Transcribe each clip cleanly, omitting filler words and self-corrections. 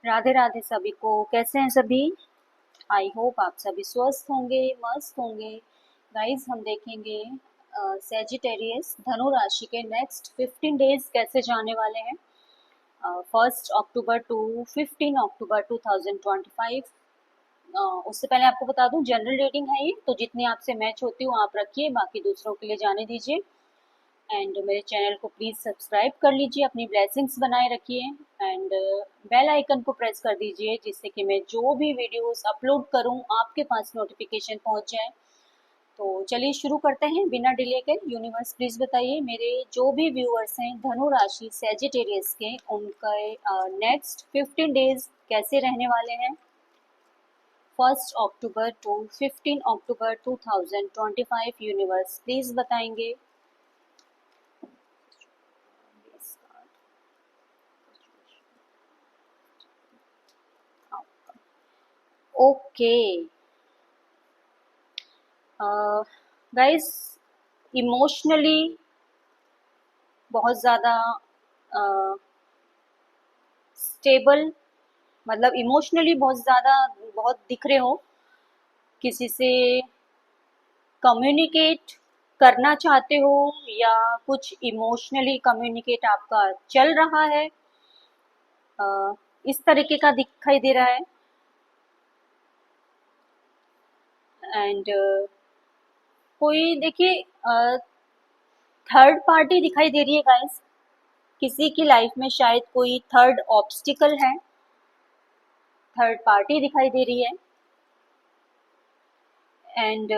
राधे राधे सभी को। कैसे हैं सभी? आई होप आप सभी स्वस्थ होंगे, मस्त होंगे। गाइस, हम देखेंगे सेजिटेरियस धनु राशि के नेक्स्ट 15 डेज कैसे जाने वाले हैं। 1 अक्टूबर टू 15 अक्टूबर 2025। उससे पहले आपको बता दूं, जनरल रीडिंग है ये, तो जितनी आपसे मैच होती हो आप रखिए, बाकी दूसरों के लिए जाने दीजिए। एंड मेरे चैनल को प्लीज़ सब्सक्राइब कर लीजिए, अपनी ब्लेसिंग्स बनाए रखिए। एंड बेल आइकन को प्रेस कर दीजिए, जिससे कि मैं जो भी वीडियोस अपलोड करूं आपके पास नोटिफिकेशन पहुंच जाए। तो चलिए शुरू करते हैं बिना डिले के। यूनिवर्स प्लीज़ बताइए, मेरे जो भी व्यूअर्स हैं धनु राशि सेजिटेरियस के, उनके नेक्स्ट 15 डेज कैसे रहने वाले हैं। 1 अक्टूबर टू 15 अक्टूबर 2025 यूनिवर्स प्लीज़ बताएंगे। ओके गाइस, इमोशनली बहुत ज़्यादा स्टेबल, मतलब इमोशनली बहुत ज़्यादा बहुत दिख रहे हो। किसी से कम्युनिकेट करना चाहते हो या कुछ इमोशनली कम्युनिकेट आपका चल रहा है, इस तरीके का दिखाई दे रहा है। एंड कोई देखिए, थर्ड पार्टी दिखाई दे रही है गाइस। किसी की लाइफ में शायद कोई थर्ड ऑब्स्टिकल है, थर्ड पार्टी दिखाई दे रही है। एंड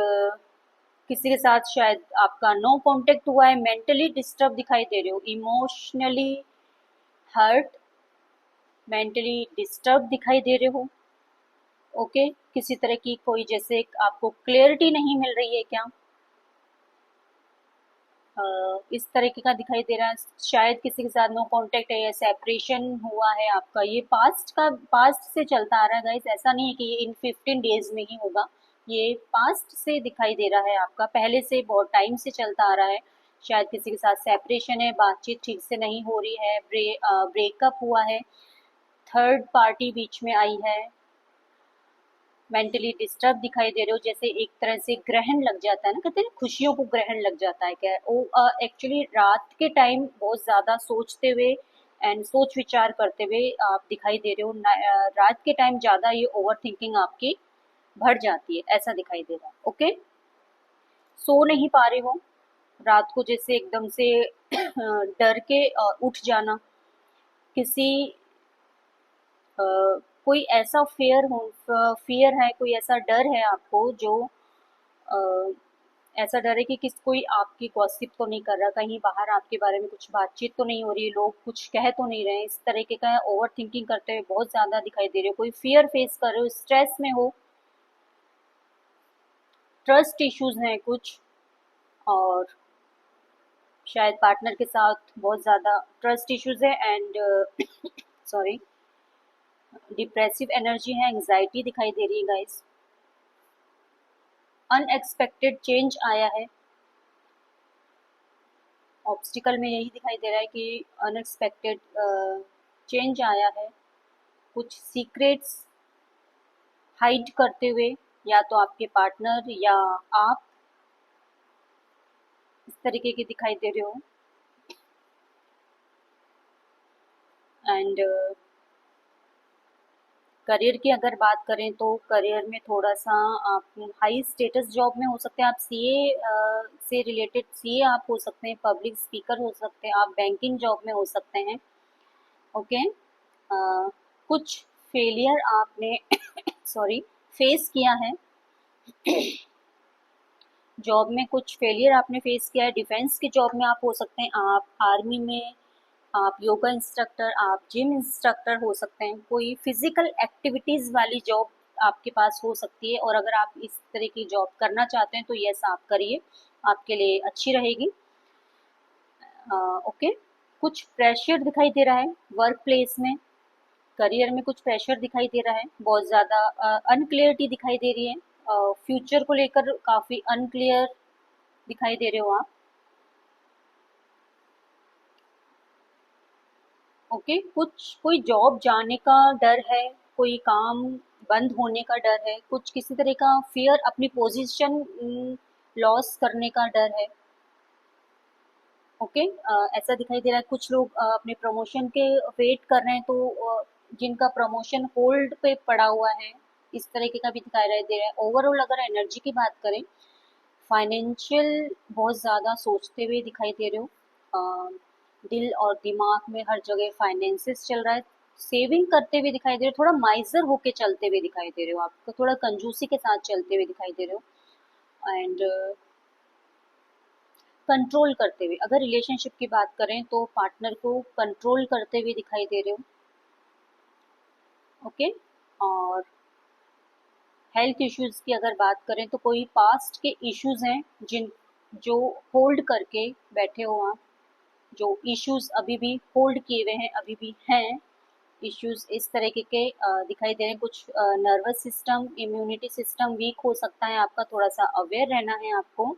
किसी के साथ शायद आपका नो कांटेक्ट हुआ है, मेंटली डिस्टर्ब दिखाई दे रहे हो, इमोशनली हर्ट, मेंटली डिस्टर्ब दिखाई दे रहे हो। ओके, किसी तरह की कोई जैसे आपको क्लियरिटी नहीं मिल रही है क्या, इस तरीके का दिखाई दे रहा है। शायद किसी के साथ नो कांटेक्ट है या सेपरेशन हुआ है आपका। ये पास्ट से चलता आ रहा है गाइस, ऐसा नहीं है कि ये इन 15 डेज में ही होगा। ये पास्ट से दिखाई दे रहा है आपका, पहले से बहुत टाइम से चलता आ रहा है। शायद किसी के साथ सेपरेशन है, बातचीत ठीक से नहीं हो रही है, ब्रेकअप हुआ है, थर्ड पार्टी बीच में आई है, मेंटली डिस्टर्ब दिखाई दे रहे हो। जैसे एक तरह से ग्रहण लग जाता है ना, कहते हैं खुशियों को ग्रहण लग जाता है क्या, वो एक्चुअली रात के टाइम बहुत ज्यादा सोचते हुए एंड सोच विचार करते हुए आप दिखाई दे रहे हो। रात के टाइम ज्यादा ये ओवर थिंकिंग आपकी बढ़ जाती है, ऐसा दिखाई दे रहा है। ओके, सो नहीं पा रहे हो रात को, जैसे एकदम से डर के उठ जाना। किसी अ, कोई ऐसा फियर है, कोई ऐसा डर है आपको जो अ, ऐसा डर है कि कोई आपकी गॉसिप तो नहीं कर रहा, कहीं बाहर आपके बारे में कुछ बातचीत तो नहीं हो रही, लोग कुछ कह तो नहीं रहे, इस तरीके का ओवर थिंकिंग करते हुए बहुत ज्यादा दिखाई दे रहे हो। कोई फियर फेस कर रहे हो, स्ट्रेस में हो, ट्रस्ट इश्यूज हैं कुछ, और शायद पार्टनर के साथ बहुत ज्यादा ट्रस्ट इश्यूज है। एंड सॉरी, डिप्रेसिव एनर्जी है, एंग्जाइटी दिखाई दे रही है गाइस। अनएक्सपेक्टेड चेंज आया है, ऑब्स्टिकल में यही दिखाई दे रहा है कि अनएक्सपेक्टेड चेंज आया है। कुछ सीक्रेट्स हाइड करते हुए, या तो आपके पार्टनर या आप, इस तरीके के दिखाई दे रहे हो। एंड करियर की अगर बात करें तो करियर में थोड़ा सा आप हाई स्टेटस जॉब में हो सकते हैं। आप सीए से रिलेटेड, सीए आप हो सकते हैं, पब्लिक स्पीकर हो सकते हैं, आप बैंकिंग जॉब में हो सकते हैं। ओके, कुछ फेलियर आपने सॉरी फेस किया है, जॉब में कुछ फेलियर आपने फेस किया है। डिफेंस की जॉब में आप हो सकते हैं, आप आर्मी में, आप योगा इंस्ट्रक्टर, आप जिम इंस्ट्रक्टर हो सकते हैं। कोई फिजिकल एक्टिविटीज वाली जॉब आपके पास हो सकती है, और अगर आप इस तरह की जॉब करना चाहते हैं तो यस आप करिए, आपके लिए अच्छी रहेगी। ओके, कुछ प्रेशर दिखाई दे रहा है वर्क प्लेस में, करियर में कुछ प्रेशर दिखाई दे रहा है, बहुत ज़्यादा अनक्लियरिटी दिखाई दे रही है। फ्यूचर को लेकर काफ़ी अनक्लियर दिखाई दे रहे हो आप। ओके, कुछ कोई जॉब जाने का डर है, कोई काम बंद होने का डर है, कुछ किसी तरह का फियर, अपनी पोजीशन लॉस करने का डर है। ओके, ऐसा दिखाई दे रहा है कुछ लोग अपने प्रमोशन के वेट कर रहे हैं, तो जिनका प्रमोशन होल्ड पे पड़ा हुआ है, इस तरीके का भी दिखाई दे रहा है। ओवरऑल अगर एनर्जी की बात करें, फाइनेंशियल बहुत ज़्यादा सोचते हुए दिखाई दे रहे हो। दिल और दिमाग में हर जगह फाइनेंसेस चल रहा है, सेविंग करते हुए दिखाई दे रहे हो, थोड़ा माइजर होके चलते हुए दिखाई दे रहे हो, आपको थोड़ा कंजूसी के साथ चलते हुए दिखाई दे रहे हो। एंड कंट्रोल करते हुए, अगर रिलेशनशिप की बात करें तो पार्टनर को कंट्रोल करते हुए दिखाई दे रहे हो। ओके, और हेल्थ इश्यूज की अगर बात करें तो कोई पास्ट के इश्यूज हैं जिन जो होल्ड करके बैठे हो आप, जो इश्यूज अभी भी होल्ड किए हुए हैं, अभी भी हैं इश्यूज इस तरीके के दिखाई दे रहे हैं। कुछ nervous system, immunity system weak हो सकता है आपका, थोड़ा सा अवेयर रहना है आपको।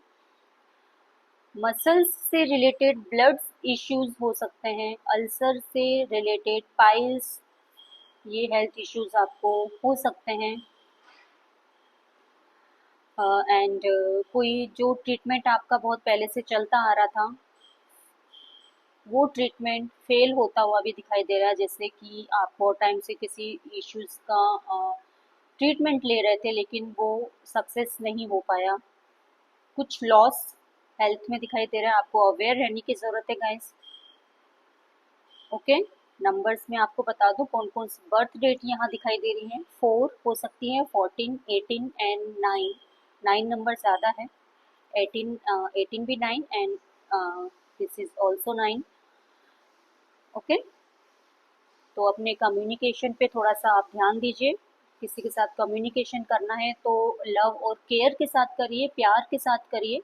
मसल्स से रिलेटेड ब्लड इश्यूज हो सकते हैं, अल्सर से रिलेटेड पाइल्स, ये हेल्थ इश्यूज आपको हो सकते हैं। एंड कोई जो ट्रीटमेंट आपका बहुत पहले से चलता आ रहा था, वो ट्रीटमेंट फेल होता हुआ भी दिखाई दे रहा है, जैसे कि आप बहुत टाइम से किसी इश्यूज का ट्रीटमेंट ले रहे थे लेकिन वो सक्सेस नहीं हो पाया। कुछ लॉस हेल्थ में दिखाई दे रहा है, आपको अवेयर रहने की ज़रूरत है गाइस। ओके, नंबर्स में आपको बता दूं कौन कौन सी बर्थ डेट यहाँ दिखाई दे रही है। 4 हो सकती है, 14, 18 एंड 9। 9 नंबर ज़्यादा है, 18 भी 9 and this is also 9। Okay, तो अपने कम्युनिकेशन पे थोड़ा सा आप ध्यान दीजिए। किसी के साथ कम्युनिकेशन करना है तो लव और केयर के साथ करिए, प्यार के साथ करिए।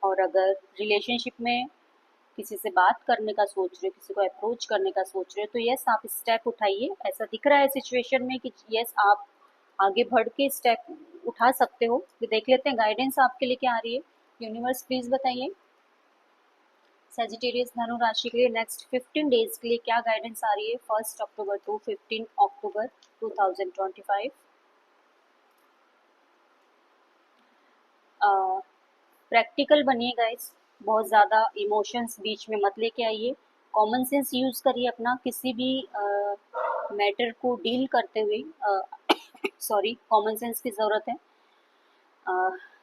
और अगर रिलेशनशिप में किसी से बात करने का सोच रहे हो, किसी को अप्रोच करने का सोच रहे हो, तो यस आप स्टेप उठाइए। ऐसा दिख रहा है सिचुएशन में कि यस आप आगे बढ़ के स्टेप उठा सकते हो। तो देख लेते हैं गाइडेंस आपके लिए क्या आ रही है। यूनिवर्स प्लीज बताइए सेजिटेरियस धनु राशि के लिए नेक्स्ट 15 डेज के लिए क्या गाइडेंस आ रही है, 1 अक्टूबर टू 15 अक्टूबर 2025। प्रैक्टिकल बनिए गाइस, बहुत ज़्यादा इमोशंस बीच में मत लेके आइए। कॉमन सेंस यूज़ करिए अपना, किसी भी मैटर को डील करते हुए सॉरी, कॉमन सेंस की ज़रूरत है,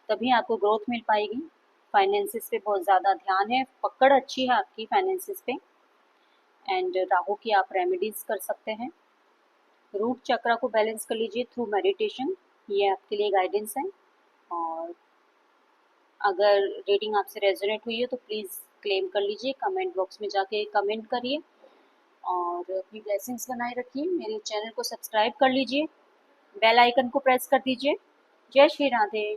तभी आपको ग्रोथ मिल पाएगी। फाइनेंसिस पे बहुत ज़्यादा ध्यान है, पकड़ अच्छी है आपकी फाइनेंसिस पे। एंड राहु की आप रेमेडीज कर सकते हैं। रूट चक्र को बैलेंस कर लीजिए थ्रू मेडिटेशन, ये आपके लिए गाइडेंस है। और अगर रीडिंग आपसे रेजोनेट हुई है तो प्लीज़ क्लेम कर लीजिए, कमेंट बॉक्स में जाके कमेंट करिए और अपनी ब्लेसिंग्स बनाए रखिए। मेरे चैनल को सब्सक्राइब कर लीजिए, बेल आइकन को प्रेस कर दीजिए। जय श्री राधे।